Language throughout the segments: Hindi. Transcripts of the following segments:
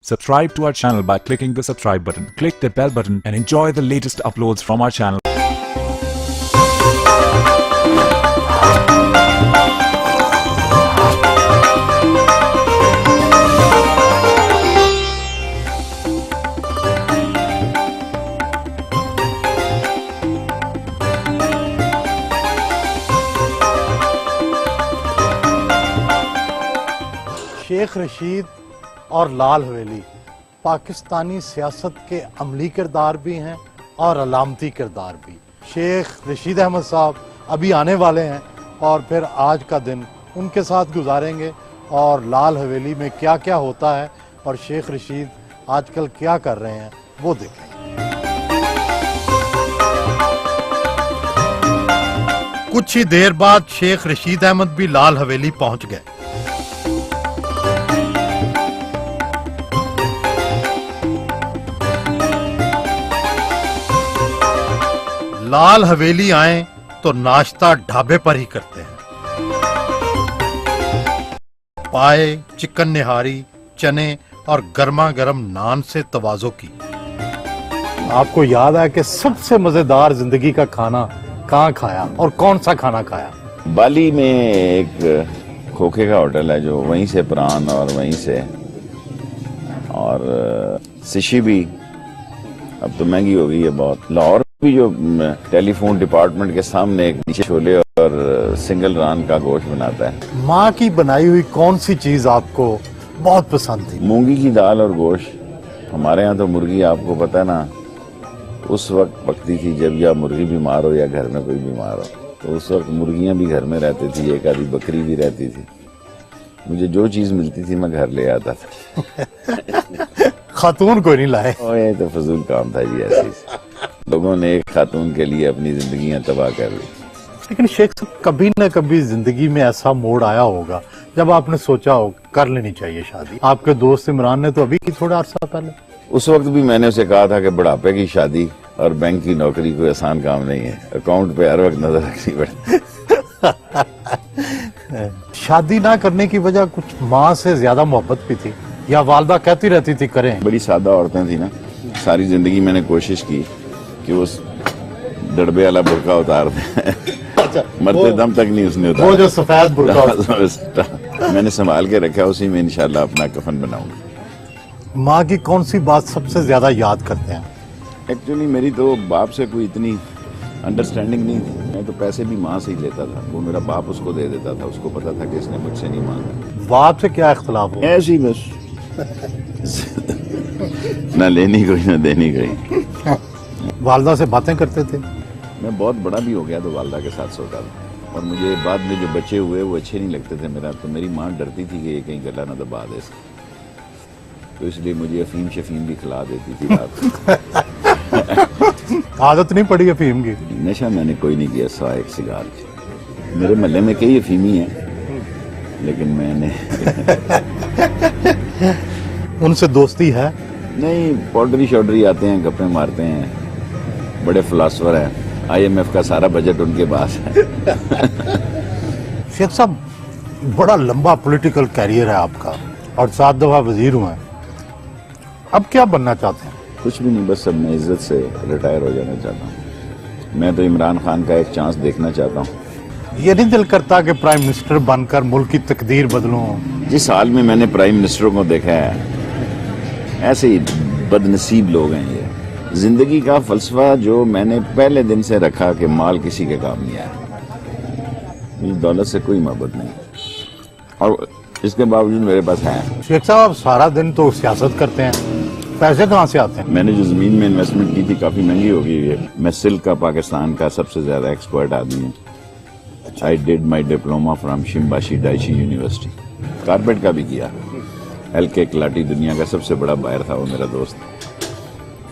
Subscribe to our channel by clicking the subscribe button. Click the bell button and enjoy the latest uploads from our channel. Sheikh Rashid और लाल हवेली पाकिस्तानी सियासत के अमली किरदार भी हैं और अलामती किरदार भी। शेख रशीद अहमद साहब अभी आने वाले हैं और फिर आज का दिन उनके साथ गुजारेंगे और लाल हवेली में क्या क्या होता है और शेख रशीद आजकल क्या कर रहे हैं वो देखेंगे। कुछ ही देर बाद शेख रशीद अहमद भी लाल हवेली पहुंच गए। लाल हवेली आए तो नाश्ता ढाबे पर ही करते हैं। पाए, चिकन निहारी, चने और गर्मा गर्म नान से तवाज़ो की। आपको याद है कि सबसे मजेदार जिंदगी का खाना कहाँ खाया और कौन सा खाना खाया? बाली में एक खोखे का होटल है जो वहीं से प्रान और वहीं से और सिशी भी अब तो महंगी हो गई है बहुत। लाहौर भी जो टेलीफोन डिपार्टमेंट के सामने एक नीचे छोले और सिंगल रान का गोश्त बनाता है। माँ की बनाई हुई कौन सी चीज आपको बहुत पसंद थी? मूंगी की दाल और गोश्त। हमारे यहाँ तो मुर्गी आपको पता है ना उस वक्त पकती थी जब या मुर्गी बीमार हो या घर में कोई बीमार हो, तो उस वक्त मुर्गियाँ भी घर में रहती थी, एक आधी बकरी भी रहती थी। मुझे जो चीज मिलती थी मैं घर ले आता था। खातून को नहीं लाए? ये तो फजूल काम था जी। ऐसे लोगों ने एक खातून के लिए अपनी जिंदगियां तबाह कर ली। लेकिन शेख साहब कभी न कभी जिंदगी में ऐसा मोड़ आया होगा जब आपने सोचा हो कर लेनी चाहिए शादी। आपके दोस्त इमरान ने तो अभी की थोड़ा अरसा पहले। उस वक्त भी मैंने उसे कहा था कि बुढ़ापे की शादी और बैंक की नौकरी कोई आसान काम नहीं है, अकाउंट पे हर वक्त नजर रखनी पड़ती। शादी ना करने की वजह कुछ माँ से ज्यादा मोहब्बत भी थी या वालदा कहती रहती थी करें? बड़ी सादा औरतें थी ना। सारी जिंदगी मैंने कोशिश की कि उस डड़बे वाला बुर्का उतार दे। अच्छा, मरते दम तक नहीं उसने उतारा। वो जो सफेद बुर्का मैंने संभाल के रखा, उसी में इंशाल्लाह अपना कफन बनाऊंगा। माँ की कौन सी बात सबसे ज्यादा याद करते हैं? एक्चुअली मेरी तो बाप से कोई इतनी अंडरस्टैंडिंग नहीं थी। मैं तो पैसे भी माँ से ही लेता था, वो मेरा बाप उसको दे देता था। उसको पता था कि इसने मुझसे नहीं मांगा। बाप से क्या इख्तलाफ हो? ऐसी बस ना लेनी कोई ना देनी कोई। वालदा से बातें करते थे? मैं बहुत बड़ा भी हो गया तो वालदा के साथ सोता था और मुझे बाद में जो बच्चे हुए वो अच्छे नहीं लगते थे मेरा, तो मेरी माँ डरती थी कि ये कहीं गला ना दबा दे, तो इसलिए मुझे अफीम शफीम भी खिला देती थी रात। आदत नहीं पड़ी अफीम की? नशा मैंने कोई नहीं किया सिवाय एक सिगार की। मेरे मोहल्ले में कई अफीमी हैं लेकिन मैंने उनसे दोस्ती है? नहीं, पाउडरी शॉडरी आते हैं, गप्पे मारते हैं, बड़े फिलासफर हैं। IMF का सारा बजट उनके पास है। शेख साहब बड़ा लंबा पॉलिटिकल कैरियर है आपका और 7 दफा वजीर हुए हैं, अब क्या बनना चाहते हैं? कुछ भी नहीं, बस अब मैं इज्जत से रिटायर हो जाना चाहता हूँ। मैं तो इमरान खान का एक चांस देखना चाहता हूँ। ये नहीं दिल करता कि प्राइम मिनिस्टर बनकर मुल्क की तकदीर बदलूं? जिस हाल में मैंने प्राइम मिनिस्टरों को देखा है, ऐसे ही बदनसीब लोग हैं। ये जिंदगी का फलसफा जो मैंने पहले दिन से रखा कि माल किसी के काम नहीं आया। मुझे दौलत से कोई मोहब्बत नहीं और इसके बावजूद मेरे पास है। शेख साहब आप सारा दिन तो सियासत करते हैं, पैसे कहाँ से आते हैं? मैंने जो जमीन में इन्वेस्टमेंट की थी काफी महंगी हो गई है। मैं सिल्क का पाकिस्तान का सबसे ज्यादा एक्सपर्ट आदमी हूँ। I did my diploma from Shimbashi Daiichi university. Carpet का भी किया। LK कलाटी दुनिया का सबसे बड़ा बायर था, वो मेरा दोस्त।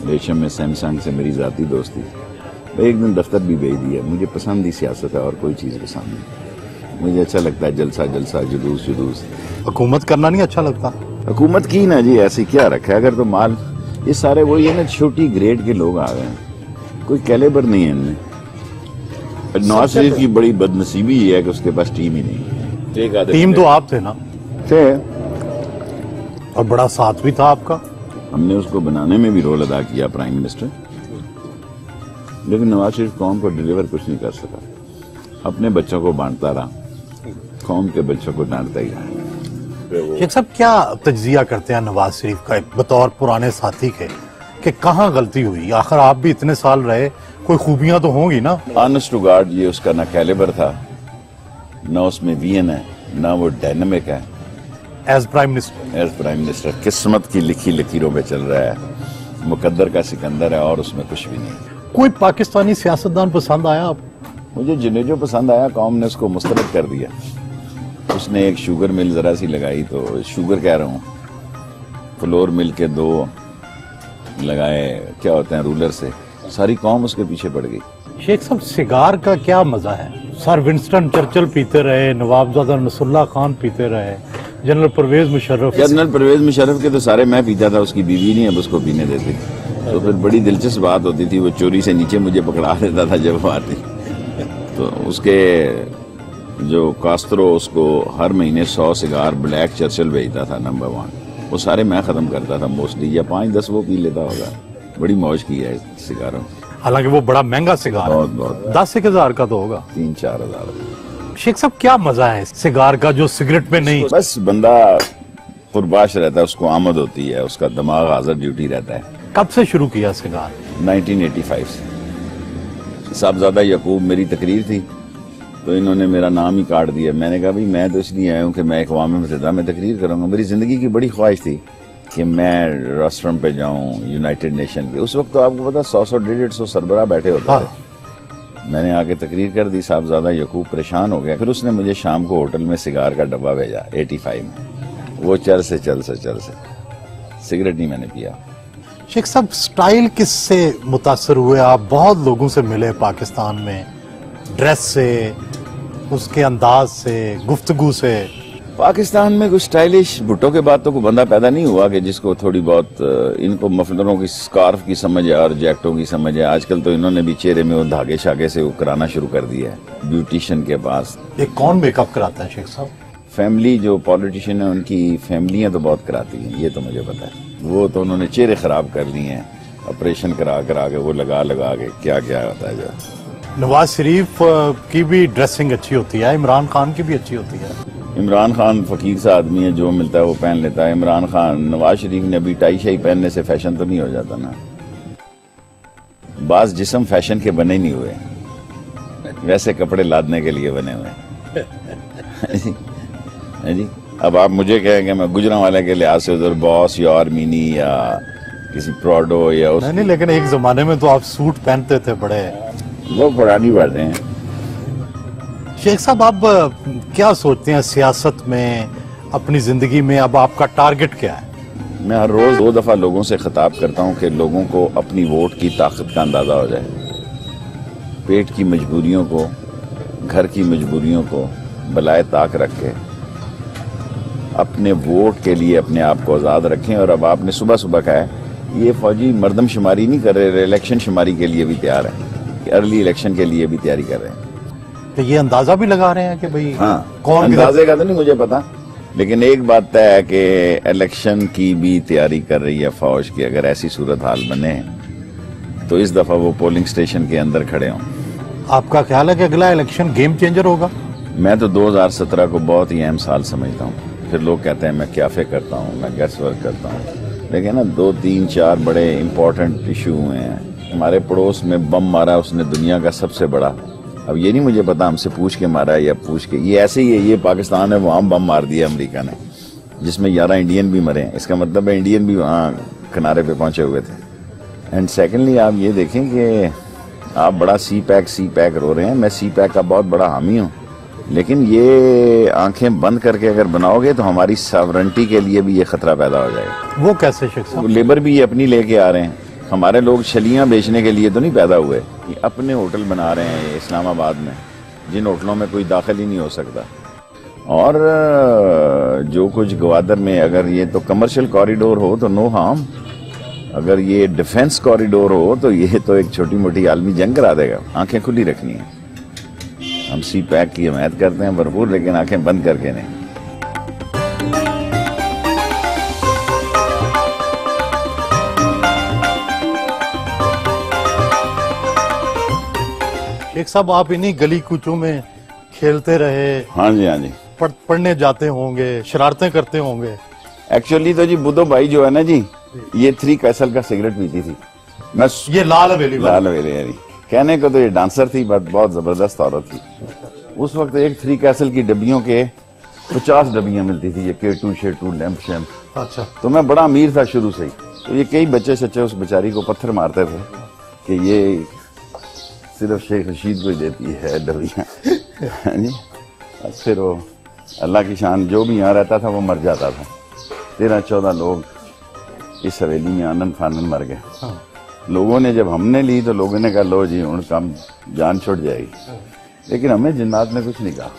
रेशम में सैमसंग से मेरी जाती दोस्ती। एक दिन दफ्तर भी भेज दिया। मुझे पसंद ही सियासत है और कोई चीज़ पसंद नहीं। मुझे अच्छा लगता है जलसा जलसा, जुलूस जुलूस। हुकूमत करना नहीं अच्छा लगता? हुकूमत की ना जी, ऐसी क्या रखा है। अगर तो माल ये सारे वही है ना, छोटी ग्रेड के लोग आ गए हैं, कोई कैलेबर नहीं है इनमें। नवाज शरीफ की बड़ी बदनसीबी ये है कि उसके पास टीम ही नहीं। टीम तो आप थे ना? थे और बड़ा साथ भी था आपका। हमने उसको बनाने में भी रोल अदा किया, प्राइम मिनिस्टर, लेकिन नवाज शरीफ कौम को डिलीवर कुछ नहीं कर सका। अपने बच्चों को बांटता रहा, कौम के बच्चों को डांटता ही रहा। शेख साहब, क्या तज्जिया करते हैं नवाज शरीफ का बतौर पुराने साथी के कि कहाँ गलती हुई? आखिर आप भी इतने साल रहे, कोई खूबियां तो होंगी ना। ऑनेस्ट टू गॉड, ये उसका ना कैलिबर था, ना उसमें विजन है, ना वो डायनामिक है। एज प्राइम मिनिस्टर किस्मत की लिखी लकीरों पे चल रहा है, मुकद्दर का सिकंदर है और उसमें कुछ भी नहीं। कोई पाकिस्तानी सियासतदान पसंद आया आप? मुझे जिन्हें जो पसंद आया, कौम ने उसको मुस्तरद कर दिया। उसने एक शुगर मिल जरा सी लगाई, तो शुगर कह रहा हूँ, फ्लोर मिल के 2 लगाए, क्या होते हैं, रूलर से, सारी कौम उसके पीछे पड़ गई। शेख साहब, सिगार का क्या मजा है? सर विंस्टन चर्चिल पीते रहे, नवाबजादा नसरुल्लाह खान पीते रहे, जनरल परवेज मुशर्रफ के तो सारे मैं पीता था, उसकी बीवी नहीं अब उसको पीने देती। तो फिर बड़ी दिलचस्प बात होती थी, वो चोरी से नीचे मुझे पकड़ा देता था जब वो आती। तो उसके जो कास्त्रो उसको हर महीने 100 सिगार ब्लैक चर्चिल भेजता था, नंबर 1, वो सारे मैं खत्म करता था मोस्टली, या 5-10 वो पी लेता होगा। बड़ी मौज की है सिगारों। हालांकि वो बड़ा महंगा सिगार है, बहुत 10-1 हजार का तो होगा। 3-4 हजार। शेख साहब, क्या मजा है सिगार का जो सिगरेट में नहीं? बस बंदा पुरबाश रहता है, उसको आमद होती है, उसका दिमाग हाजिर ड्यूटी रहता है। कब से शुरू किया सिगार? 1985 से। साहबजादा यकूब मेरी तकरीर थी, तो इन्होंने मेरा नाम ही काट दिया। मैंने कहा भाई मैं तो इसलिए आया हूँ कि मैं अक़वाम मुत्तहिदा में तकरीर करूँगा। मेरी ज़िंदगी की बड़ी ख्वाहिश थी कि मैं रोस्ट्रम पे जाऊँ, यूनाइटेड नेशन पे। उस वक्त तो आपको पता 100-150 सरबराह बैठे होते थे। मैंने आके तकरीर कर दी, साहबजादा यकूब परेशान हो गया। फिर उसने मुझे शाम को होटल में सिगार का डब्बा भेजा 85 में। वो चल से सिगरेट नहीं मैंने पिया। शेख साहब, स्टाइल किससे मुतासर हुए आप? बहुत लोगों से मिले पाकिस्तान में, ड्रेस से, उसके अंदाज से, गुफ्तगू से। पाकिस्तान में कुछ स्टाइलिश भुट्टो के बाद तो कोई बंदा पैदा नहीं हुआ कि जिसको थोड़ी बहुत इनको मफलरों की, स्कार्फ की समझ है और जैकेटों की समझ है। आजकल तो इन्होंने भी चेहरे में वो धागे शागे से वो कराना शुरू कर दिया है ब्यूटिशियन के पास। ये कौन मेकअप कराता है शेख साहब? फैमिली, जो पॉलिटिशियन है उनकी फैमिलियां तो बहुत कराती हैं, ये तो मुझे पता है। वो तो उन्होंने चेहरे खराब कर लिए हैं, ऑपरेशन करा के वो लगा के क्या क्या होता है। जो नवाज शरीफ की भी ड्रेसिंग अच्छी होती है, इमरान खान की भी अच्छी होती है। इमरान खान फकीर सा आदमी है, जो मिलता है वो पहन लेता है। इमरान खान, नवाज शरीफ ने अभी टाई शाई पहनने से फैशन तो नहीं हो जाता ना। बाज जिस्म फैशन के बने नहीं हुए, वैसे कपड़े लादने के लिए बने हुए है जी। अब आप मुझे कहेंगे मैं गुजरांवाला के लिहाज से उधर बॉस या आर्मीनी या किसी प्रोडो या उस नहीं, लेकिन एक जमाने में तो आप सूट पहनते थे बड़े। वो पुरानी बातें हैं। शेख साहब, आप क्या सोचते हैं सियासत में, अपनी जिंदगी में? अब आपका टारगेट क्या है? मैं हर रोज 2 दफा लोगों से खिताब करता हूं कि लोगों को अपनी वोट की ताकत का अंदाजा हो जाए। पेट की मजबूरियों को, घर की मजबूरियों को बलाए ताक रख के अपने वोट के लिए अपने आप को आज़ाद रखें। और अब आपने सुबह सुबह कहा है, ये फौजी मर्दमशुमारी नहीं कर रहे, इलेक्शन शुमारी के लिए भी तैयार है, अर्ली इलेक्शन के लिए भी तैयारी कर रहे हैं। तो ये अंदाजा भी लगा रहे हैं कि भाई हाँ, कौन अंदाजे का तो नहीं मुझे पता, लेकिन एक बात तय है कि इलेक्शन की भी तैयारी कर रही है फौज की। अगर ऐसी सूरत हाल बने तो इस दफा वो पोलिंग स्टेशन के अंदर खड़े हों। आपका ख्याल है कि अगला इलेक्शन गेम चेंजर होगा? मैं तो 2017 को बहुत ही अहम साल समझता हूँ। फिर लोग कहते हैं मैं क्याफे करता हूँ, मैं गैस वर्क करता हूँ, लेकिन ना 2-3-4 बड़े इंपॉर्टेंट इशू हुए हैं। हमारे पड़ोस में बम मारा उसने, दुनिया का सबसे बड़ा। अब ये नहीं मुझे पता हमसे पूछ के मारा है या पूछ के, ये ऐसे ही है, ये पाकिस्तान है, वहाँ बम मार दिया अमेरिका ने, जिसमें 11 इंडियन भी मरे हैं। इसका मतलब है इंडियन भी वहाँ किनारे पे पहुंचे हुए थे। एंड सेकेंडली आप ये देखें कि आप बड़ा सी पैक रो रहे हैं। मैं सी पैक का बहुत बड़ा हामी हूँ, लेकिन ये आंखें बंद करके अगर बनाओगे तो हमारी सॉवरेंटी के लिए भी ये खतरा पैदा हो जाएगा। वो कैसे शेख साहब? लेबर भी ये अपनी लेके आ रहे हैं। हमारे लोग छलियां बेचने के लिए तो नहीं पैदा हुए, ये अपने होटल बना रहे हैं इस्लामाबाद में, जिन होटलों में कोई दाखिल ही नहीं हो सकता। और जो कुछ ग्वादर में, अगर ये तो कमर्शियल कॉरिडोर हो तो नो हार्म, अगर ये डिफेंस कॉरिडोर हो तो ये तो एक छोटी मोटी आलमी जंग करा देगा। आंखें खुली रखनी है। हम सी पैक की हिमायत करते हैं भरपूर, लेकिन आंखें बंद करके नहीं। शेख साहब आप इन्हीं गली कूचों में खेलते रहे, हाँ जी, हाँ जी। पढ़ने जाते होंगे, शरारतें करते होंगे। एक्चुअली तो जी बुद्धो भाई जो है ना जी, ये 3 कैसल का सिगरेट पीती थी। मैं ये लाल हवेली वाली। लाल हवेली यानी कहने को तो ये डांसर थी, बट बहुत जबरदस्त औरत थी। उस वक्त एक 3 कैसल की डब्बियों के 50 डब्बियां मिलती थी, ये केटू शेटू लैम्प शैम्प। अच्छा। तो मैं बड़ा अमीर था शुरू से ही, तो ये कई बच्चे सच्चे उस बेचारी को पत्थर मारते थे कि ये सिर्फ शेख रशीद को ही देती है डब्बियां। हाँ जी। और फिर वो अल्लाह की शान, जो भी यहाँ रहता था वो मर जाता था। 13-14 लोग इस हवेली में आनंद फानंद मर गए। हाँ। लोगों ने जब हमने ली तो लोगों ने कहा लो जी उन काम जान छुट जाएगी, लेकिन हमें जिन्नात ने कुछ नहीं कहा।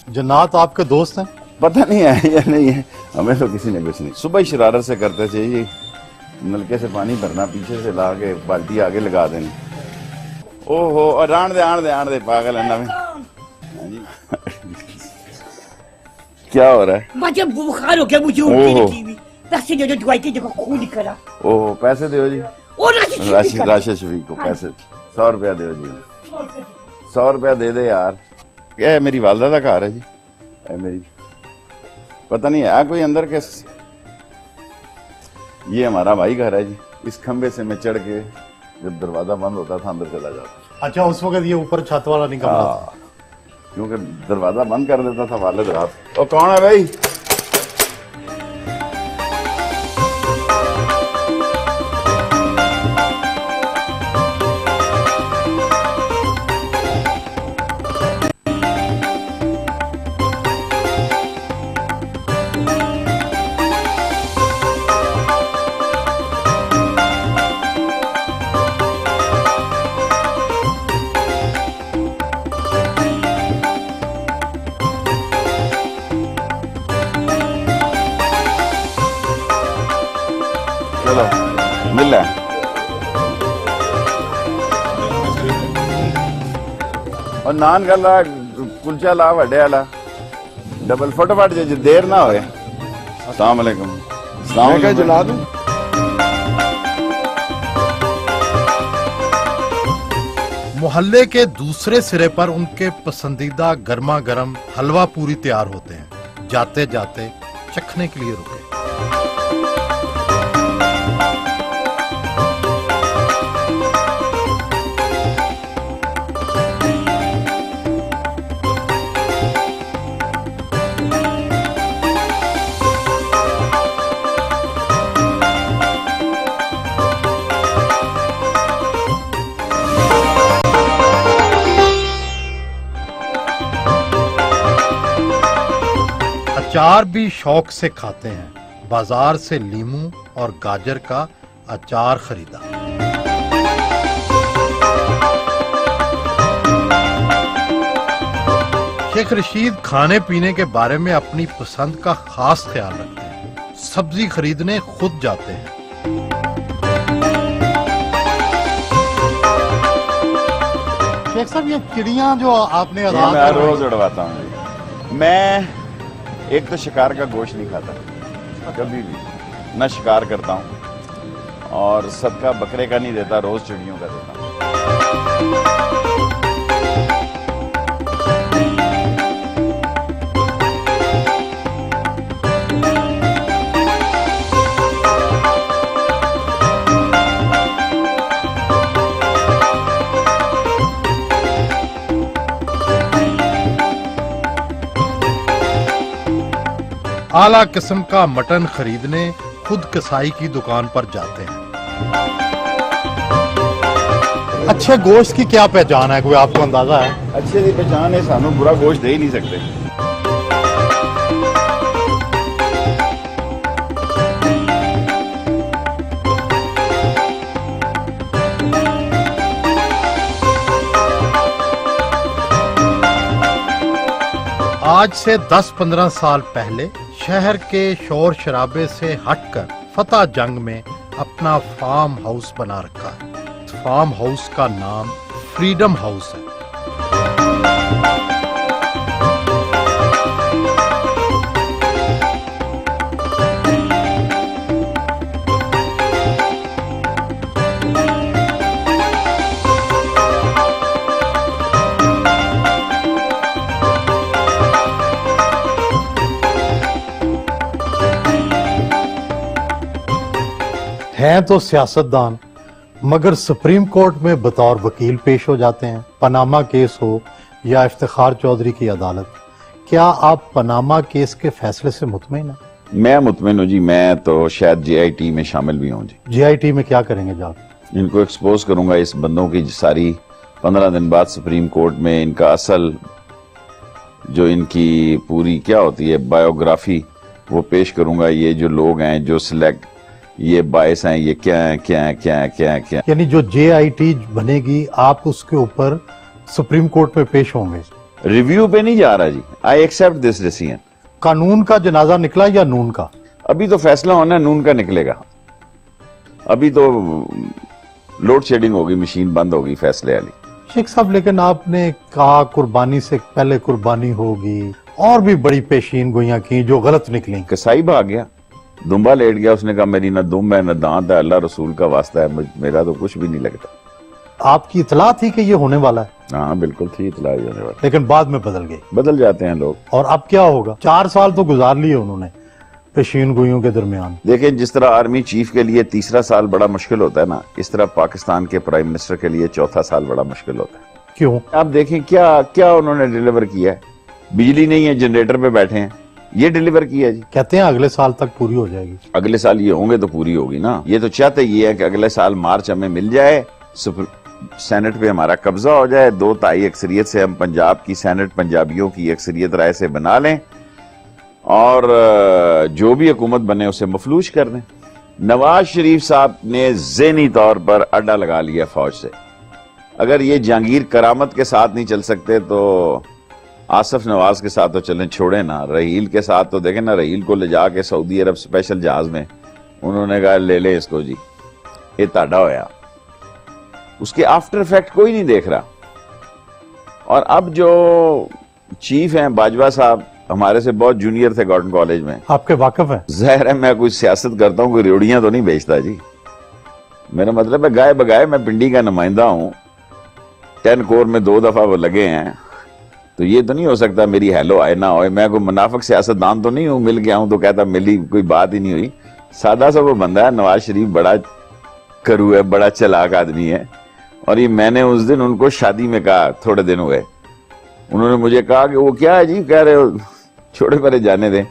जन्नात आपके दोस्त हैं? पता नहीं है या नहीं है, हमें तो किसी ने कुछ नहीं। सुबह ही शरारत से करते थे जी, नलके से पानी भरना, पीछे से ला के बाल्टी आगे लगा देनी। ओहो, और आण दे पागल है ना में। हाँ जी। क्या हो रहा है? मुझे बुखार हो गया, मुझे ओहो। उल्टी लगी हुई। पैसे दे दो, दवाई की देखो खून निकला। ओहो, पैसे दो जी। और राशिद शफीक को पैसे 100 रुपया दो जी। 100 रुपया दे दे यार। क्या है, मेरी वालदा का घर है जी, है मेरी, पता नहीं है कोई अंदर के। ये हमारा भाई घर है जी। इस खंबे से मैं चढ़ के जब दरवाजा बंद होता था अंदर चला जाता। अच्छा, उस वक्त ये ऊपर छत वाला नहीं कमरा था? क्योंकि दरवाजा बंद कर देता था वालिद रात। ओ कौन है भाई? चलो मिल रहा है। और नान गल कुलचा ला वड्डे वाला डबल फटाफट जो देर ना होए। अस्सलाम वालेकुम। जला दूं? मोहल्ले के दूसरे सिरे पर उनके पसंदीदा गर्मा गर्म हलवा पूरी तैयार होते हैं। जाते जाते चखने के लिए रुके। अचार भी शौक से खाते हैं। बाजार से लीमू और गाजर का अचार खरीदा। शेख रशीद खाने पीने के बारे में अपनी पसंद का खास ख्याल रखते हैं। सब्जी खरीदने खुद जाते हैं। शेख साहब, ये चिड़ियां जो आपने ये आजाद मैं कर रही रोज उड़वाता हूँ। मैं एक तो शिकार का गोश्त नहीं खाता कभी भी, न शिकार करता हूँ, और सदका बकरे का नहीं देता, रोज चिड़ियों का देता हूँ। आला किस्म का मटन खरीदने खुद कसाई की दुकान पर जाते हैं। अच्छे गोश्त की क्या पहचान है, कोई आपको अंदाजा है? अच्छे की पहचान है, सानू बुरा गोश्त दे ही नहीं सकते। आज से 10-15 साल पहले शहर के शोर शराबे से हटकर फतेह जंग में अपना फार्म हाउस बना रखा है। फार्म हाउस का नाम फ्रीडम हाउस है। हैं तो सियासतदान मगर सुप्रीम कोर्ट में बतौर वकील पेश हो जाते हैं। पनामा केस हो या इफ्तिखार चौधरी की अदालत, क्या आप पनामा केस के फैसले से मुतमईन हैं? मैं मुतमिन हूँ जी, मैं तो शायद JIT में शामिल भी हूँ जी। JIT में क्या करेंगे जाकर? इनको एक्सपोज करूंगा, इस बंदों की सारी 15 दिन बाद सुप्रीम कोर्ट में इनका असल जो इनकी पूरी क्या होती है बायोग्राफी वो पेश करूंगा। ये जो लोग हैं जो सिलेक्ट ये बायस हैं, ये क्या है क्या है क्या है क्या है क्या है। यानी जो JIT बनेगी आप उसके ऊपर सुप्रीम कोर्ट में पेश होंगे? रिव्यू पे नहीं जा रहा जी, आई एक्सेप्ट दिस डिसीजन। कानून का जनाजा निकला या नून का? अभी तो फैसला होना है, नून का निकलेगा। अभी तो लोड शेडिंग होगी, मशीन बंद होगी फैसले वाली। शेख साहब लेकिन आपने कहा कुर्बानी से पहले कुर्बानी होगी, और भी बड़ी पेशीन गोइयां की जो गलत निकली। कसाई भाग गया, दुम्बा लेट गया, उसने कहा मेरी ना दुम है ना दांत है, अल्लाह रसूल का वास्ता है, मेरा तो कुछ भी नहीं लगता। आपकी इतला थी कि ये होने वाला है? हाँ बिल्कुल थी इतला होने वाली, लेकिन बाद में बदल गई। बदल जाते हैं लोग। और अब क्या होगा? 4 साल तो गुजार लिए उन्होंने पेशीन गोइयों के दरमियान। देखिए जिस तरह आर्मी चीफ के लिए तीसरा साल बड़ा मुश्किल होता है ना, इस तरह पाकिस्तान के प्राइम मिनिस्टर के लिए चौथा साल बड़ा मुश्किल होता है। क्यों? आप देखें क्या क्या उन्होंने डिलीवर किया है। बिजली नहीं है, जनरेटर पे बैठे हैं, ये डिलीवर किया जी। कहते हैं अगले साल तक पूरी हो जाएगी। अगले साल ये होंगे तो पूरी होगी ना। ये तो चाहते ये है कि अगले साल मार्च हमें मिल जाए, सेनेट पे हमारा कब्जा हो जाए, 2/3 अक्सरियत से हम पंजाब की सेनेट पंजाबियों की अक्सरियत राय से बना लें और जो भी हुकूमत बने उसे मफलूज कर दें। नवाज शरीफ साहब ने ज़हनी तौर पर अड्डा लगा लिया फौज से। अगर ये जहांगीर करामत के साथ नहीं चल सकते तो आसिफ नवाज के साथ तो चलें, छोड़े ना। रहील के साथ तो देखें ना, रहील को ले जाके सऊदी अरब स्पेशल जहाज में उन्होंने कहा ले ले इसको जी, ये ताड़ा होया। उसके आफ्टर इफेक्ट कोई नहीं देख रहा। और अब जो चीफ हैं बाजवा साहब, हमारे से बहुत जूनियर थे गॉर्डन कॉलेज में। आपके वाकिफ है? जाहिर है मैं कोई सियासत करता हूँ, कोई रेवड़ियां तो नहीं बेचता जी। मेरा मतलब है गाय बगाए मैं पिंडी का नुमाइंदा हूँ। 10 कोर में 2 दफा वो लगे हैं, तो ये तो नहीं हो सकता मेरी हेलो आए ना होए। मैं कोई मुनाफिक सियासतदान तो नहीं हूँ, मिल गया हूं तो कहता मिली, कोई बात ही नहीं हुई। सादा सा वो बंदा है नवाज शरीफ, बड़ा करू है, बड़ा चालाक आदमी है। और ये मैंने उस दिन उनको शादी में कहा, थोड़े दिन हुए, उन्होंने मुझे कहा कि वो क्या है जी, कह रहे हो छोड़े परे जाने दें।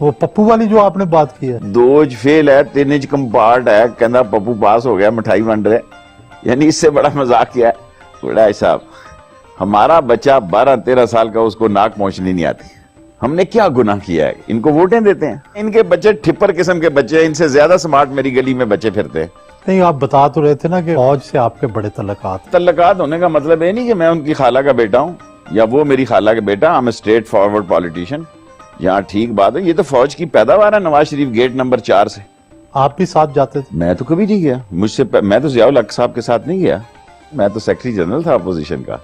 वो पप्पू वाली जो आपने बात की है, 2 फेल है, 3 इंच कंपार्ट है, कहना पप्पू पास हो गया, मिठाई बंट रहे। यानी इससे बड़ा मजाक किया है। बड़ा साहब, हमारा बच्चा 12-13 साल का, उसको नाक पहुंचनी नहीं आती। हमने क्या गुनाह किया है? इनको वोटें देते हैं। इनके बच्चे ठिप्पर किस्म के बच्चे हैं, इनसे ज्यादा स्मार्ट मेरी गली में बच्चे फिरते हैं। नहीं आप बता तो रहे थे ना कि फौज से आपके बड़े तल्लकात। तल्लकात होने का मतलब ये नहीं कि मैं उनकी खाला का बेटा हूँ या वो मेरी खाला का बेटा। I am straight forward politician. यहाँ ठीक बात है, ये तो फौज की पैदावार है। नवाज शरीफ गेट नंबर 4 से। आप भी साथ जाते थे? मैं तो कभी नहीं गया, मुझसे मैं तो ज़ियाउल हक साहब के साथ नहीं गया। मैं तो सेक्रेटरी जनरल था अपोजिशन का।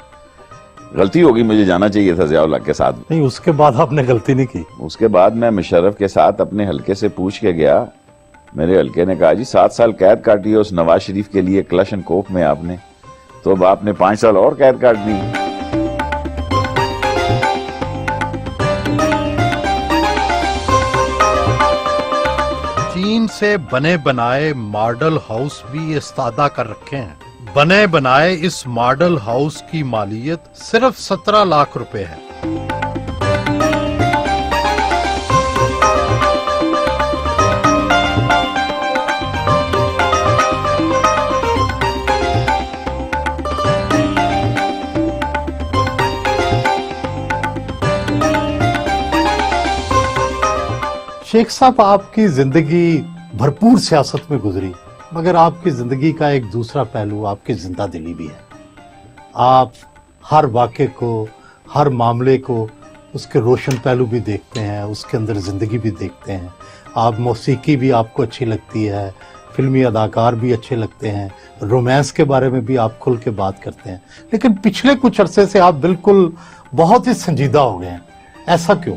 गलती होगी, मुझे जाना चाहिए था ज़ियाउल हक के साथ। नहीं, उसके बाद आपने गलती नहीं की? उसके बाद मैं मुशर्रफ के साथ अपने हल्के से पूछ के गया। मेरे हल्के ने कहा जी 7 साल कैद काटी है उस नवाज शरीफ के लिए क्लशन कोफ में आपने, तो अब आपने 5 साल और कैद काटनी है। चीन से बने बनाए मॉडल हाउस भी इस्तादा कर रखे हैं। बने बनाए इस मॉडल हाउस की मालियत सिर्फ 17 लाख रुपए है। शेख साहब, आपकी जिंदगी भरपूर सियासत में गुजरी, मगर आपकी जिंदगी का एक दूसरा पहलू आपकी जिंदा दिली भी है। आप हर वाक़े को, हर मामले को, उसके रोशन पहलू भी देखते हैं, उसके अंदर जिंदगी भी देखते हैं। आप मौसीकी भी आपको अच्छी लगती है, फिल्मी अदाकार भी अच्छे लगते हैं, रोमांस के बारे में भी आप खुल के बात करते हैं। लेकिन पिछले कुछ अरसे से आप बिल्कुल बहुत ही संजीदा हो गए हैं, ऐसा क्यों?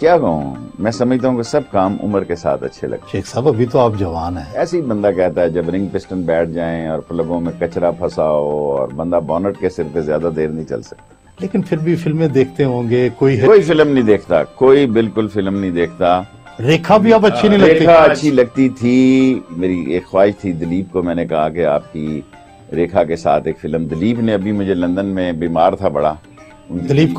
क्या कहूँ, मैं समझता हूँ कि सब काम उम्र के साथ अच्छे लगते हैं। शेख साहब, अभी तो आप जवान हैं। ऐसे ही बंदा कहता है जब रिंग पिस्टन बैठ जाएं और प्लगों में कचरा फंसा हो और बंदा बॉनेट के सिर पे ज्यादा देर नहीं चल सकता। लेकिन फिर भी फिल्में देखते होंगे। कोई फिल्म नहीं देखता, कोई बिल्कुल फिल्म नहीं देखता। रेखा भी अब अच्छी नहीं लगती? रेखा अच्छी लगती थी। मेरी एक ख्वाहिश थी, दिलीप को मैंने कहा कि आपकी रेखा के साथ एक फिल्म, दिलीप ने अभी मुझे लंदन में बीमार था बड़ा, दिलीप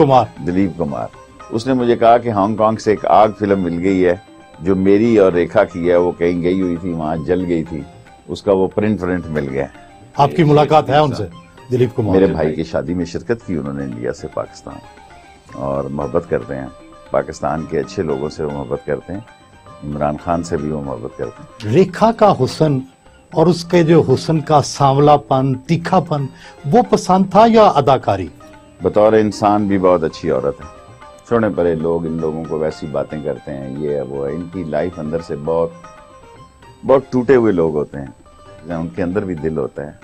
कुमार, उसने मुझे कहा कि हांगकांग से एक आग फिल्म मिल गई है जो मेरी और रेखा की है, वो कहीं गई हुई थी, वहां जल गई थी, उसका वो प्रिंट मिल गया। आपकी मुलाकात है उनसे? दिलीप कुमार मेरे भाई की शादी में शिरकत की उन्होंने इंडिया से पाकिस्तान, और मोहब्बत करते हैं पाकिस्तान के अच्छे लोगों से, वो मोहब्बत करते हैं, इमरान खान से भी वो मोहब्बत करते हैं। रेखा का हुस्न और उसके जो हुस्न का सांवलापन, तीखापन, वो पसंद था या अदाकारी? बतौर इंसान भी बहुत अच्छी औरत है। छोड़े परे लोग इन लोगों को वैसी बातें करते हैं, ये है वो है, इनकी लाइफ अंदर से बहुत बहुत टूटे हुए लोग होते हैं, उनके अंदर भी दिल होता है,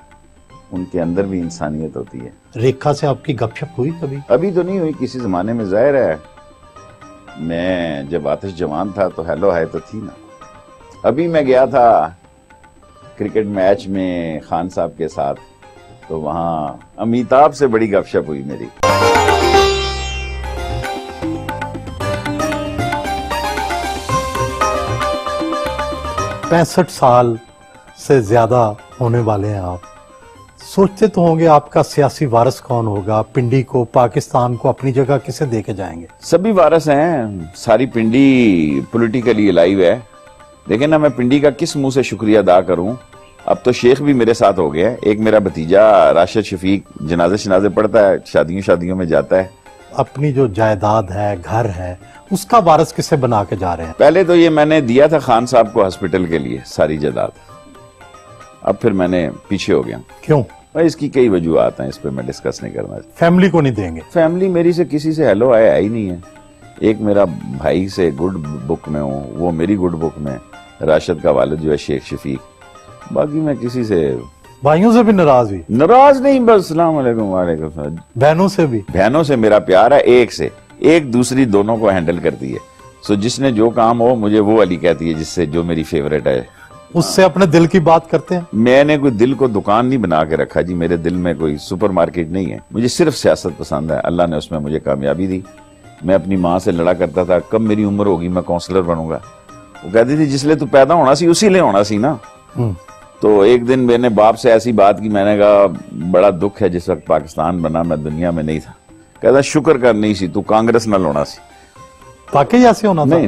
उनके अंदर भी इंसानियत होती है। रेखा से आपकी गपशप हुई कभी? अभी तो नहीं हुई, किसी जमाने में जाहिर है, मैं जब आतिश जवान था तो हेलो हाय तो थी ना। अभी मैं गया था क्रिकेट मैच में खान साहब के साथ, तो वहां अमिताभ से बड़ी गपशप हुई मेरी। 65 साल से ज्यादा होने वाले हैं आप, सोचते तो होंगे आपका सियासी वारिस कौन होगा, पिंडी को, पाकिस्तान को अपनी जगह किसे देके जाएंगे? सभी वारिस हैं, सारी पिंडी पॉलिटिकली अलाइव है। देखें ना, मैं पिंडी का किस मुंह से शुक्रिया अदा करूं। अब तो शेख भी मेरे साथ हो गया है। एक मेरा भतीजा राशिद शफीक जनाजे पढ़ता है, शादियों में जाता है। अपनी जो जायदाद है, घर है, उसका वारिस किसे बना के जा रहे हैं? पहले तो ये मैंने दिया था खान साहब को हॉस्पिटल के लिए सारी जायदाद, अब फिर मैंने पीछे हो गया। क्यों? भाई इसकी कई वजूहत हैं, इस पे मैं डिस्कस नहीं करना। फैमिली को नहीं देंगे? फैमिली मेरी से किसी से हेलो आया ही नहीं है। एक मेरा भाई से गुड बुक में हूँ, वो मेरी गुड बुक में, राशिद का वालिद जो है शेख शफीक। बाकी मैं किसी से, भाइयों से भी नाराज हुई? नाराज नहीं, बस सलाम अलैकुम वालेकुम सलाम। बहनों से भी? बहनों से मेरा प्यार है, एक से एक दूसरी दोनों को हैंडल करती है। सो जिसने जो काम हो मुझे वो वाली कहती है, जिससे जो मेरी फेवरेट है। उससे अपने दिल की बात करते हैं? मैंने कोई दिल को दुकान नहीं बना के रखा जी, मेरे दिल में कोई सुपरमार्केट नहीं है। मुझे सिर्फ सियासत पसंद है, अल्लाह ने उसमें मुझे कामयाबी दी। मैं अपनी माँ से लड़ा करता था, कब मेरी उम्र होगी मैं काउंसलर बनूंगा। वो कहती थी जिसले तू पैदा होना सी उसी ले होना सी ना। तो एक दिन मैंने बाप से ऐसी बात की, मैंने कहा बड़ा दुख है, जिस वक्त पाकिस्तान बना मैं दुनिया में नहीं था। कहता शुक्र कर नहीं सी, तू कांग्रेस न होना सी। वाकई ऐसे होना था? नहीं,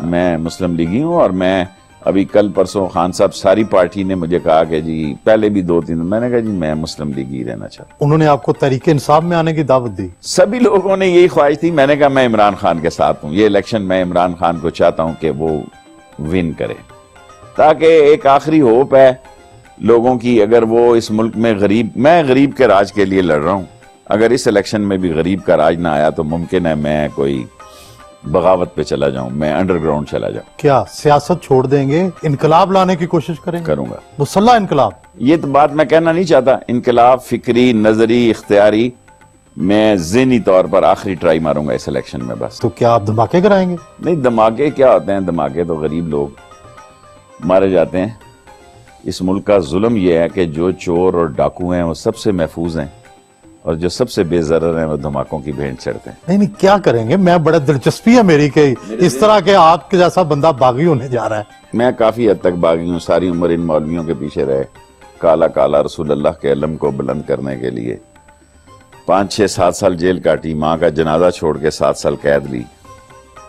मैं मुस्लिम लीगी हूँ। और मैं अभी कल परसों खान साहब सारी पार्टी ने मुझे कहा कि जी, पहले भी 2-3, मैंने कहा जी मैं मुस्लिम लीगी रहना चाहता। उन्होंने आपको तरीके इंसाफ में आने की दावत दी? सभी लोगों ने यही ख्वाहिश थी। मैंने कहा मैं इमरान खान के साथ हूँ, ये इलेक्शन मैं इमरान खान को चाहता हूँ कि वो विन करे, ताकि एक आखिरी होप है लोगों की। अगर वो इस मुल्क में मैं गरीब के राज के लिए लड़ रहा हूँ, अगर इस इलेक्शन में भी गरीब का राज ना आया तो मुमकिन है मैं कोई बगावत पे चला जाऊं, मैं अंडरग्राउंड चला जाऊं। क्या सियासत छोड़ देंगे, इनकलाब लाने की कोशिश करेंगे? करूंगा, मुसल्ला इनकलाब। ये तो बात मैं कहना नहीं चाहता। इनकलाब फिक्री, नजरी, इख्तियारी, मैं ज़हनी तौर पर आखिरी ट्राई मारूंगा इस इलेक्शन में बस। तो क्या आप धमाके कराएंगे? नहीं, धमाके क्या होते हैं, धमाके तो गरीब लोग मारे जाते हैं। इस मुल्क का जुल्म यह है कि जो चोर और डाकू हैं वो सबसे महफूज हैं, और जो सबसे बेजरर हैं वो धमाकों की भेंट चढ़ते हैं। नहीं, क्या करेंगे? मैं बड़ा दिलचस्पी है मेरी कि इस तरह के आपके जैसा बंदा बागी होने जा रहा है। मैं काफी हद तक बागी हूँ, सारी उम्र इन मौलवियों के पीछे रहे, काला काला रसूल अल्लाह के इल्म को बुलंद करने के लिए 5-6-7 साल जेल काटी, माँ का जनाजा छोड़ के 7 साल कैद ली।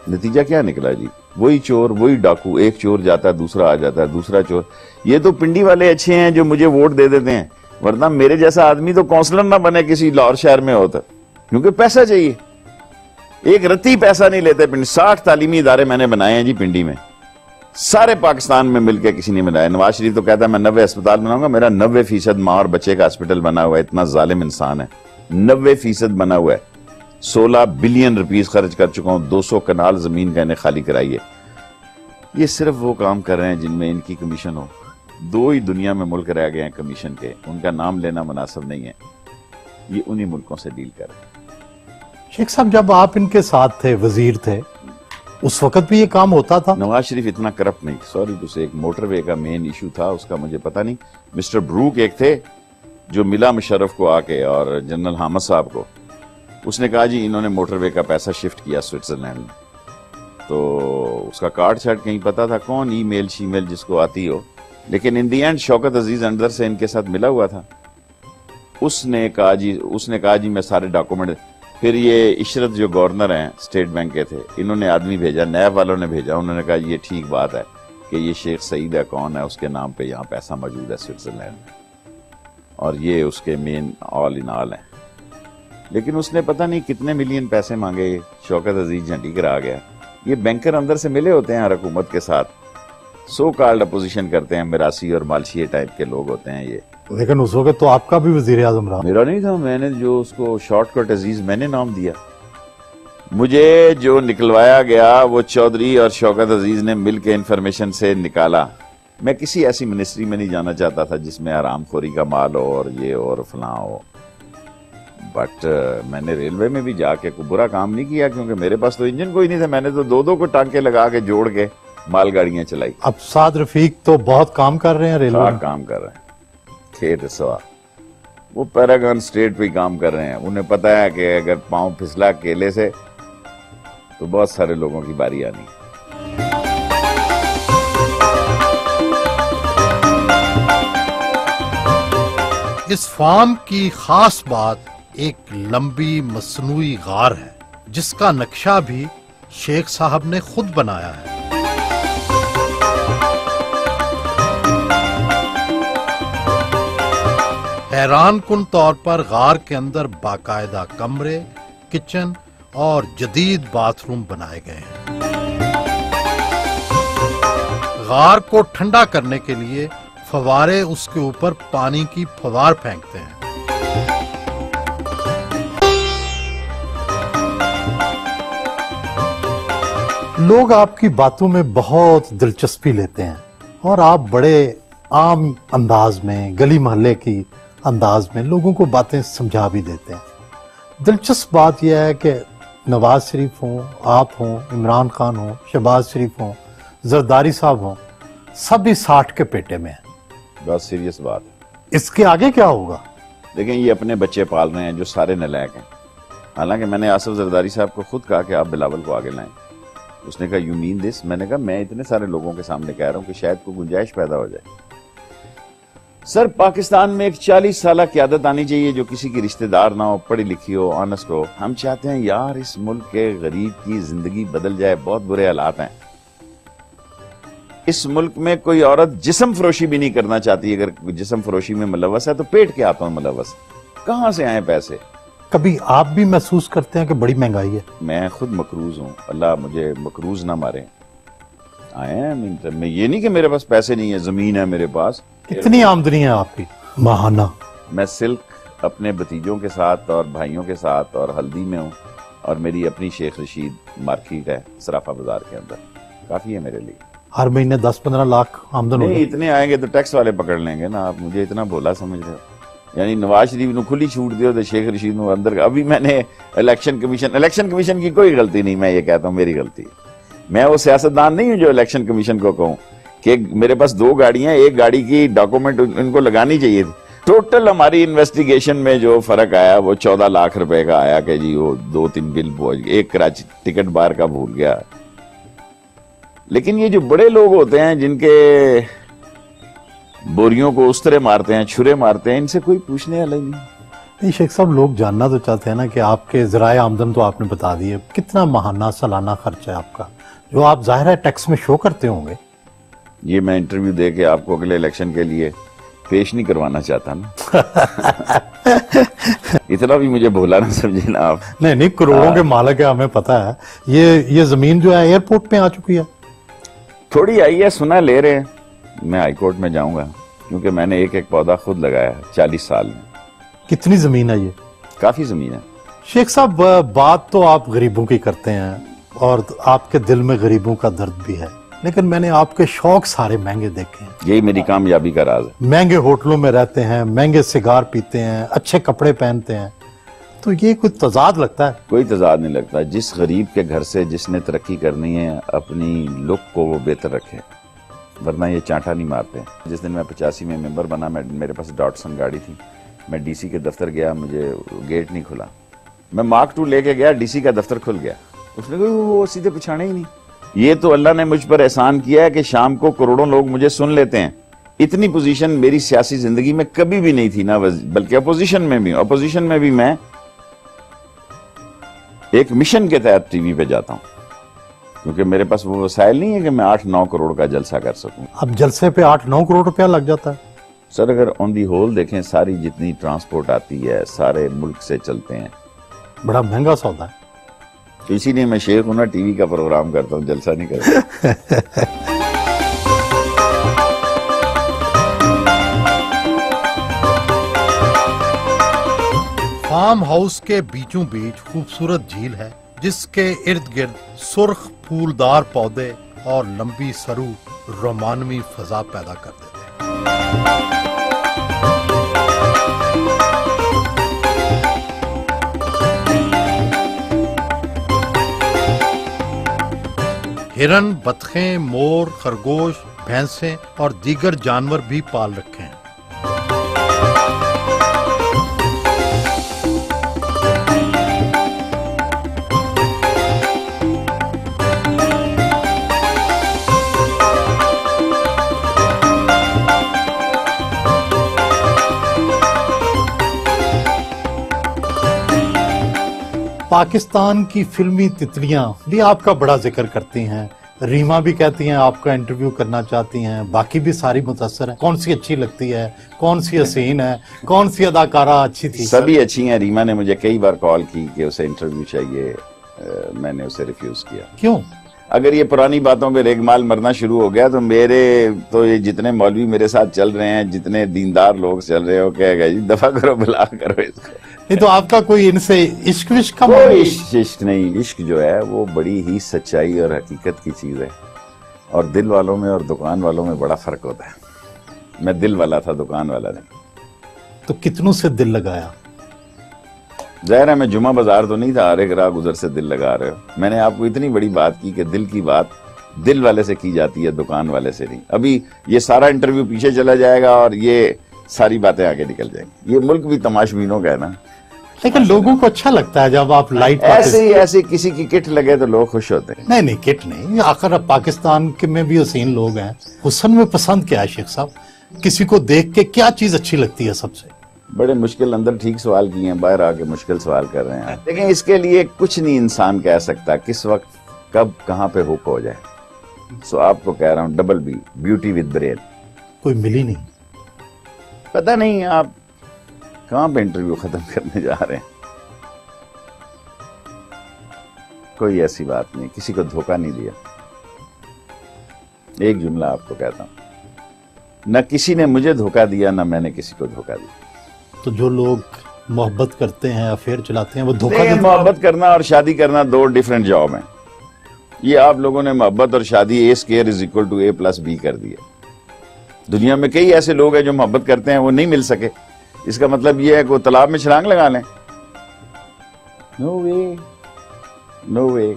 नतीजा क्या निकला जी? वही चोर, वही डाकू, एक चोर जाता है, दूसरा आ जाता है, दूसरा चोर। ये तो पिंडी वाले अच्छे हैं जो मुझे वोट दे देते हैं, वरना मेरे जैसा आदमी तो काउंसलर ना बने किसी लाहौर शहर में होता, क्योंकि पैसा चाहिए। एक रत्ती पैसा नहीं लेते पिंडी। 60 तालीमी इदारे मैंने बनाए हैं जी पिंडी में, सारे पाकिस्तान में मिलकर किसी ने बनाया। नवाज शरीफ तो कहता है मैं 90 अस्पताल बनाऊंगा, मेरा 90% माँ और बच्चे का हॉस्पिटल बना हुआ है। इतना जालिम इंसान है, 90% बना हुआ है। 16 बिलियन रुपीस खर्च कर चुका हूं, 200 कनाल जमीन का इन्हें खाली कराई है। ये सिर्फ वो काम कर रहे हैं जिनमें इनकी कमीशन हो। 2 ही दुनिया में मुल्क रह गए हैं कमीशन के, उनका नाम लेना मुनासिब नहीं है। ये उन्हीं मुल्कों से डील कर रहे हैं। शेख साहब, जब आप इनके साथ थे, वजीर थे, उस वक्त भी ये काम होता था? नवाज शरीफ इतना करप्ट नहीं, सॉरी टू से। एक मोटरवे का मेन इशू था, उसका मुझे पता नहीं। मिस्टर ब्रूक एक थे जो मिला मुशर्रफ को आके और जनरल हामिद साहब को, उसने कहा जी इन्होंने मोटरवे का पैसा शिफ्ट किया स्विट्जरलैंड में। तो उसका कार्ड शार्ड कहीं पता था कौन ईमेल शीमेल जिसको आती हो, लेकिन इन दी एंड शौकत अजीज अंदर से इनके साथ मिला हुआ था। उसने कहा जी मैं सारे डॉक्यूमेंट, फिर ये इशरत जो गवर्नर हैं स्टेट बैंक के थे, इन्होंने आदमी भेजा, नैब वालों ने भेजा, उन्होंने कहा ये ठीक बात है कि ये शेख सईद है कौन है, उसके नाम पे यहाँ पैसा मौजूद है स्विट्जरलैंड में और ये उसके मेन ऑल इन ऑल है। लेकिन उसने पता नहीं कितने मिलियन पैसे मांगे, शौकत अजीज झंडी करा गया। ये बैंकर अंदर से मिले होते हैं हर हुकूमत के साथ, सो कॉल्ड अपोजिशन करते हैं, मिरासी और मालशिए टाइप के लोग होते हैं ये। लेकिन उस वक्त तो आपका भी वजीर आजम रहा। मेरा नहीं था, मैंने जो उसको शॉर्टकट अजीज मैंने नाम दिया। मुझे जो निकलवाया गया वो चौधरी और शौकत अजीज ने मिल के इंफॉर्मेशन से निकाला। मैं किसी ऐसी मिनिस्ट्री में नहीं जाना चाहता था जिसमें हरामखोरी का माल हो और ये और फलां हो, बट मैंने रेलवे में भी जाके कोई बुरा काम नहीं किया क्योंकि मेरे पास तो इंजन कोई नहीं था। मैंने तो दो को टांके लगा के जोड़ के मालगाड़ियां चलाई। अब साद रफीक तो बहुत काम कर रहे हैं रेलवे में। काम कर रहे हैं, खेत सवा वो पैरागन स्टेट पे काम कर रहे हैं। उन्हें पता है कि अगर पांव फिसला केले से तो बहुत सारे लोगों की बारी आनी। इस फार्म की खास बात एक लंबी मसनूई गार है जिसका नक्शा भी शेख साहब ने खुद बनाया है। हैरान कुन तौर पर गार के अंदर बाकायदा कमरे, किचन और जदीद बाथरूम बनाए गए हैं। गार को ठंडा करने के लिए फवारे उसके ऊपर पानी की फवार फेंकते हैं। लोग आपकी बातों में बहुत दिलचस्पी लेते हैं और आप बड़े आम अंदाज में, गली मोहल्ले की अंदाज में लोगों को बातें समझा भी देते हैं। दिलचस्प बात यह है कि नवाज शरीफ हों, आप हों, इमरान खान हों, शहबाज शरीफ हों, जरदारी साहब हों, सभी 60 के पेटे में हैं। बहुत सीरियस बात है। इसके आगे क्या होगा? लेकिन ये अपने बच्चे पाल रहे हैं जो सारे नालायक हैं। हालांकि मैंने आसिफ जरदारी साहब को खुद कहा कि आप बिलावल को आगे लाएं। उसने कहा यू मीन दिस? मैंने कहा मैं इतने सारे लोगों के सामने कह रहा हूं कि शायद कोई गुंजाइश पैदा हो जाए। सर, पाकिस्तान में एक 40 साल क़यादत आनी चाहिए जो किसी की रिश्तेदार ना हो, पढ़ी लिखी हो, ऑनेस्ट हो। हम चाहते हैं यार इस मुल्क के गरीब की जिंदगी बदल जाए, बहुत बुरे हालात हैं। इस मुल्क में कोई औरत जिस्म फरोशी भी नहीं करना चाहती। अगर जिस्म फरोशी में मुलव्वस है तो पेट के हाथों में मुलव्वस। कहां से आए पैसे? कभी आप भी महसूस करते हैं कि बड़ी महंगाई है? मैं खुद मकरूज हूं, अल्लाह मुझे मकरूज ना मारे। आए हैं, मैं ये नहीं कि मेरे पास पैसे नहीं है, जमीन है मेरे पास। कितनी आमदनी है आपकी माहाना? मैं सिल्क अपने भतीजों के साथ और भाइयों के साथ और हल्दी में हूँ, और मेरी अपनी शेख रशीद मार्केट है सराफा बाजार के अंदर, काफी है मेरे लिए। हर महीने 10-15 लाख आमदन नहीं, होगी? इतने आएंगे तो टैक्स वाले पकड़ लेंगे ना। आप मुझे इतना भोला समझ रहे हो? यानी नवाज शरीफ ने खुली छूट दियो तो शेख रशीद ने अंदर। अभी मैंने इलेक्शन कमीशन की कोई गलती नहीं, मैं ये कहता हूँ मेरी गलती है। मैं वो सियासतदान नहीं हूँ जो इलेक्शन कमीशन को कहूँ कि मेरे पास 2 गाड़ियां, एक गाड़ी की डॉक्यूमेंट इनको लगानी चाहिए थी। टोटल हमारी इन्वेस्टिगेशन में जो फर्क आया वो 14 लाख रुपए का आया कि जी वो 2-3 बिल पहुंच गए, एक कराची टिकट बार का भूल गया। लेकिन ये जो बड़े लोग होते हैं जिनके बोरियों को उस तरह मारते हैं, छुरे मारते हैं, इनसे कोई पूछने वाला ही नहीं। नहीं शेख साहब, लोग जानना तो चाहते हैं ना कि आपके ज़राए आमदन तो आपने बता दिए, कितना माहाना सालाना खर्चा है आपका जो आप जाहिर है टैक्स में शो करते होंगे? ये मैं इंटरव्यू दे के आपको अगले इलेक्शन के लिए पेश नहीं करवाना चाहता ना। इतना भी मुझे भोला ना समझे ना आप। नहीं, करोड़ों के मालिक है, हमें पता है। ये जमीन जो है एयरपोर्ट पे आ चुकी है। थोड़ी आई है, सुना ले रहे हैं। मैं हाईकोर्ट में जाऊंगा क्योंकि मैंने एक पौधा खुद लगाया है 40 साल में। कितनी जमीन है ये? काफी जमीन है। शेख साहब, बात तो आप गरीबों की करते हैं और आपके दिल में गरीबों का दर्द भी है, लेकिन मैंने आपके शौक सारे महंगे देखे हैं। यही मेरी कामयाबी का राज है। महंगे होटलों में रहते हैं, महंगे सिगार पीते हैं, अच्छे कपड़े पहनते हैं, तो ये कोई तजाद लगता है? कोई तजाद नहीं लगता। जिस गरीब के घर से जिसने तरक्की करनी है अपनी लुक को वो बेहतर रखे, वरना ये चांटा नहीं मारते। जिस दिन मैं 85 में मेंबर बना, मेरे पास डॉटसन गाड़ी थी, मैं डीसी के दफ्तर गया, मुझे गेट नहीं खुला। मैं मार्क 2 लेके गया, डीसी का दफ्तर खुल गया। उसने कहा वो सीधे पछाने ही नहीं। ये तो अल्लाह ने मुझ पर एहसान किया है कि शाम को करोड़ों लोग मुझे सुन लेते हैं। इतनी पोजीशन मेरी सियासी जिंदगी में कभी भी नहीं थी ना, बल्कि अपोजिशन में भी मैं एक मिशन के तहत टीवी पे जाता हूं, क्योंकि मेरे पास वो वसाइल नहीं है कि मैं 8-9 करोड़ का जलसा कर सकूं। अब जलसे पे 8-9 करोड़ रुपया लग जाता है। सर अगर ऑन दी होल देखें, सारी जितनी ट्रांसपोर्ट आती है सारे मुल्क से चलते हैं, बड़ा महंगा सौदा है। तो इसीलिए मैं शेख हूं ना, टीवी का प्रोग्राम करता हूं, जलसा नहीं करता। फार्म हाउस के बीचों बीच खूबसूरत झील है, जिसके इर्द गिर्द सुर्ख फूलदार पौधे और लंबी सरू रोमानवी फजा पैदा कर देते हैं। हिरन, बतखें, मोर, खरगोश, भैंसें और दीगर जानवर भी पाल रखे हैं। पाकिस्तान की फिल्मी तितलियां भी आपका बड़ा जिक्र करती हैं। रीमा भी कहती हैं आपका इंटरव्यू करना चाहती हैं, बाकी भी सारी मुतासर हैं। कौन सी अच्छी लगती है, कौन सी हसीन है, कौन सी अदाकारा अच्छी थी? सभी अच्छी हैं। रीमा ने मुझे कई बार कॉल की कि उसे इंटरव्यू चाहिए, मैंने उसे रिफ्यूज किया। क्यों? अगर ये पुरानी बातों पे रेगमाल मरना शुरू हो गया तो ये जितने मौलवी मेरे साथ चल रहे हैं, जितने दीनदार लोग चल रहे हो, कहेगा जी दफा करो, बुला करो इसको। नहीं तो आपका कोई इनसे इश्क विश्क का कोई इश्क नहीं। इश्क जो है वो बड़ी ही सच्चाई और हकीकत की चीज है, और दिल वालों में और दुकान वालों में बड़ा फर्क होता है। मैं दिल वाला था, दुकान वाला नहीं। तो कितनों से दिल लगाया? जाहिर है मैं जुमा बाजार तो नहीं था, हर एक राह गुजर से दिल लगा रहे हो। मैंने आपको इतनी बड़ी बात की कि दिल की बात दिल वाले से की जाती है, दुकान वाले से नहीं। अभी ये सारा इंटरव्यू पीछे चला जाएगा और ये सारी बातें आगे निकल जाएंगी। ये मुल्क भी तमाशबीनों का है ना। लेकिन लोगों को अच्छा लगता है जब आप लाइट ऐसे किसी की किट लगे तो लोग खुश होते हैं। नहीं किट नहीं, आखिर अब पाकिस्तान के में भी हसीन लोग हैं। हुस्न में पसंद क्या है शेख साहब? किसी को देख के क्या चीज अच्छी लगती है सबसे? बड़े मुश्किल अंदर ठीक सवाल किए हैं, बाहर आके मुश्किल सवाल कर रहे हैं। लेकिन इसके लिए कुछ नहीं इंसान कह सकता किस वक्त कब कहाँ पे हुक हो जाए। सो आपको कह रहा हूँ double B, beauty with brain. कोई मिली नहीं? पता नहीं आप कहाँ पे इंटरव्यू खत्म करने जा रहे हैं। कोई ऐसी बात नहीं, किसी को धोखा नहीं दिया। एक जुमला आपको कहता हूं, न किसी ने मुझे धोखा दिया, न मैंने किसी को धोखा दिया। तो जो लोग मोहब्बत करते हैं, अफेयर चलाते हैं, वो धोखा देते? मोहब्बत करना और शादी करना दो डिफरेंट जॉब हैं। ये आप लोगों ने मोहब्बत और शादी A²=A+B कर दिया। दुनिया में कई ऐसे लोग हैं जो मोहब्बत करते हैं, वो नहीं मिल सके। इसका मतलब ये है कि वो तालाब में छलांग लगा लें। नो वे, नो वे।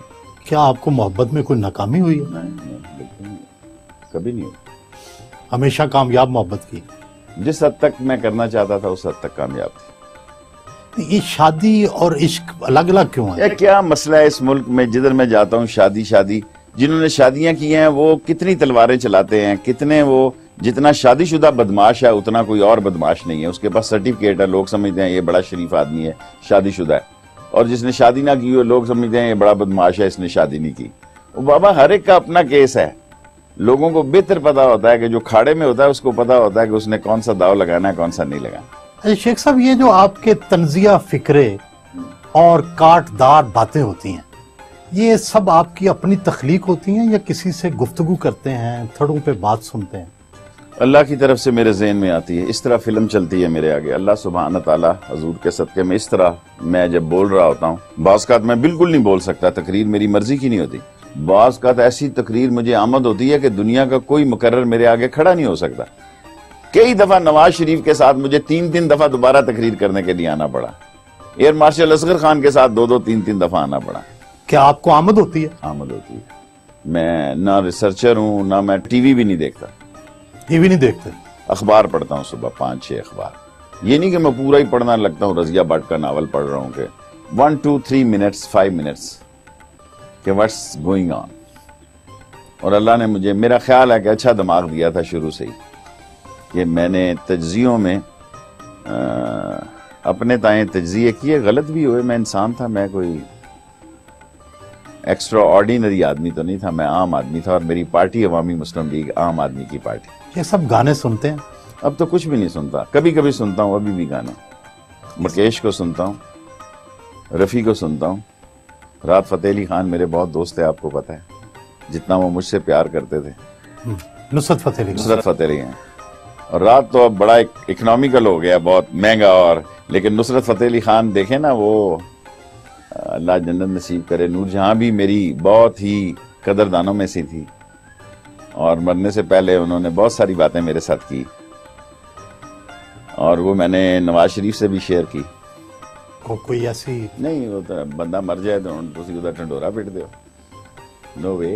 क्या आपको मोहब्बत में कोई नाकामी हुई है? नहीं, कभी नहीं हुई। हमेशा कामयाब मोहब्बत की? जिस हद तक मैं करना चाहता था उस हद तक कामयाब थी। ये शादी और इश्क अलग अलग क्यों है? क्या मसला है इस मुल्क में? जिधर मैं जाता हूँ शादी, जिन्होंने शादियां की हैं वो कितनी तलवारें चलाते हैं, कितने वो, जितना शादीशुदा बदमाश है उतना कोई और बदमाश नहीं है। उसके पास सर्टिफिकेट है, लोग समझते हैं ये बड़ा शरीफ आदमी है, शादीशुदा है। और जिसने शादी ना की हो, लोग समझते हैं ये बड़ा बदमाश है, इसने शादी नहीं की। वो बाबा हर एक का अपना केस है। लोगों को बेहतर पता होता है कि जो खाड़े में होता है उसको पता होता है कि उसने कौन सा दाव लगाना है, कौन सा नहीं लगाना। अच्छा शेख साहब, ये जो आपके तंजिया फिक्रे और काटदार बातें होती हैं, ये सब आपकी अपनी तख्लीक होती हैं या किसी से गुफ्तगू करते हैं, थड़ों पे बात सुनते हैं? अल्लाह की तरफ से मेरे ज़हन में आती है। इस तरह फिल्म चलती है मेरे आगे। अल्लाह सुब्हान ताला हजूर के सदके में इस तरह मैं जब बोल रहा होता हूँ, बाज़ का मैं बिल्कुल नहीं बोल सकता, तकरीर मेरी मर्जी की नहीं होती। बाज़ का ऐसी तकरीर मुझे आमद होती है कि दुनिया का कोई मुकर्रर मेरे आगे खड़ा नहीं हो सकता। कई दफा नवाज शरीफ के साथ मुझे 3-3 दफा दोबारा तकरीर करने के लिए आना पड़ा। एयर मार्शल असगर खान के साथ 2-2, 3-3 दफा आना पड़ा। क्या आपको आमद होती है? आमद होती है। मैं ना रिसर्चर हूँ, ना मैं टीवी भी नहीं देखता। टीवी नहीं देखते? अखबार पढ़ता हूँ सुबह 5-6 अखबार। ये नहीं कि मैं पूरा ही पढ़ना लगता हूँ, रजिया भट्ट का नावल पढ़ रहा हूँ कि 1, 2, 3 मिनट्स 5 मिनट्स के व्हाट्स गोइंग ऑन। और अल्लाह ने मुझे, मेरा ख्याल है कि अच्छा दिमाग दिया था शुरू से ही, कि मैंने तज्जियों में अपने ताएं तज्जिए किए, गलत भी हुए, मैं इंसान था, मैं कोई एक्स्ट्रा ऑर्डिनरी आदमी तो नहीं था, मैं आम आदमी था, और मेरी पार्टी अवामी मुस्लिम लीग आम आदमी की पार्टी। ये सब गाने सुनते हैं? अब तो कुछ भी नहीं सुनता, कभी कभी सुनता हूँ, अभी भी गाना मुकेश को सुनता हूँ, रफ़ी को सुनता हूँ, राहत फ़तेह अली खान मेरे बहुत दोस्त है, आपको पता है, जितना वो मुझसे प्यार करते थे। नुसरत फ़तेह अली। नुसरत फ़तेह अली हैं, और रात तो अब बड़ा इकोनॉमिकल हो गया, बहुत महंगा, और लेकिन नुसरत फ़तेह अली खान देखे ना, वो अल्लाह जन्नत नसीब करे, नूरजहां भी मेरी बहुत ही कदरदानों में से थी, और मरने से पहले उन्होंने बहुत सारी बातें मेरे साथ की, और वो मैंने नवाज शरीफ से भी शेयर की। कोई ऐसी नहीं, वो तो बंदा मर जाए तो तुसी उधर ढंडोरा पिट दो, नो वे।